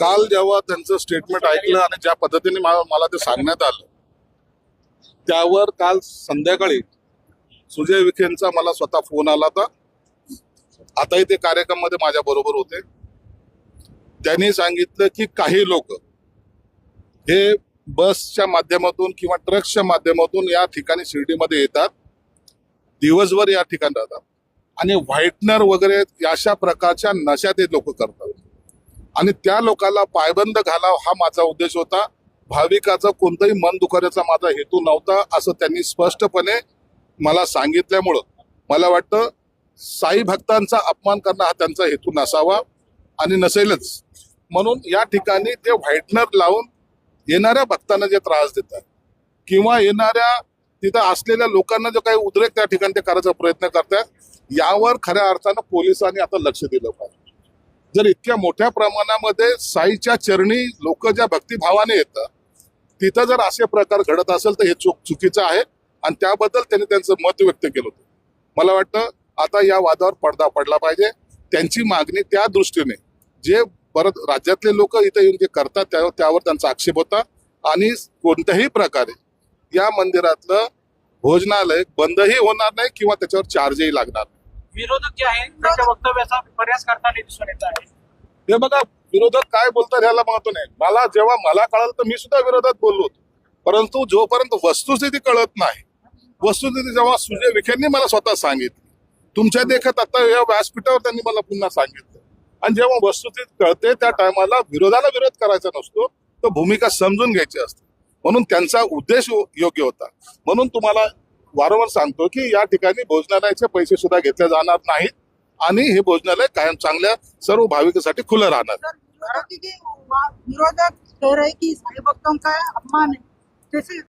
काल जेव्हा त्यांचं स्टेटमेंट ऐकलं आणि ज्या पद्धतीने मला ते सांगण्यात आलं, त्यावर काल संध्याकाळी सुजय विखेंचा मला स्वतः फोन आला होता. आताही ते कार्यक्रमामध्ये माझ्या बरोबर होते. त्यांनी सांगितलं की काही लोक हे बसच्या माध्यमातून किंवा ट्रक्सच्या माध्यमातून या ठिकाणी शिर्डीमध्ये येतात, दिवसभर या ठिकाणी राहतात आणि व्हाईटनर वगैरे अशा प्रकारच्या नशा ते लोक करतात आणि त्या लोकांना पायबंद घालावा हा माझा उद्देश होता. भाविकाचं कोणतंही मन दुखवण्याचा माझा हेतू नव्हता, असं त्यांनी स्पष्टपणे मला सांगितल्यामुळं मला वाटतं साई भक्तांचा अपमान करणं हा त्यांचा हेतू नसावा आणि नसेलच. म्हणून या ठिकाणी ते व्हाईटनर लावून येणाऱ्या भक्तांना जे त्रास देतात किंवा येणाऱ्या तिथं असलेल्या लोकांना जो काही उद्रेक त्या ठिकाणी ते करायचा प्रयत्न करतात, यावर खऱ्या अर्थानं पोलिसांनी आता लक्ष दिलं पाहिजे. जर इतक्या मोठ्या प्रमाणामध्ये साईच्या चरणी लोक ज्या भक्तिभावाने येतात तिथं जर असे प्रकार घडत असेल तर हे चुकीचं आहे आणि त्याबद्दल त्यांनी त्यांचं मत व्यक्त केलं होतं. मला वाटतं आता या वादावर पडदा पडला पाहिजे. त्यांची मागणी त्या दृष्टीने जे परत राज्यातले लोक इथे येऊन जे करतात त्यावर त्यांचा आक्षेप होता आणि कोणत्याही प्रकारे या मंदिरातलं भोजनालय बंदही होणार नाही किंवा त्याच्यावर चार्जही लागणार नाही. विरोधक जे आहेत त्यांच्या वक्तव्याचा बऱ्याच करताना दिसून येत आहे. हे बघा, विरोधक काय बोलतात ह्याला महत्व नाही. जेव्हा मला कळलं तर मी सुद्धा विरोधात बोललो होतो, परंतु जोपर्यंत वस्तुस्थिती कळत नाही, वस्तुस्थिती जेव्हा सुजय विखेंनी मला स्वतः सांगितली, तुमच्या देखत आता या व्यासपीठावर त्यांनी मला पुन्हा सांगितलं आणि जेव्हा वस्तुस्थिती कळते त्या टायमाला विरोधाला विरोध करायचा नसतो, तर भूमिका समजून घ्यायची असते. म्हणून त्यांचा उद्देश योग्य होता. म्हणून तुम्हाला वारंवार सांगतो की या ठिकाणी भोजनालयाचे पैसे सुद्धा घेतले जाणार नाहीत आणि हे भोजनालय कायम चांगल्या सर्व भाविकांसाठी खुलं राहणार. विरोधक कह रहे कि साई भक्तों का अपमान है, कैसे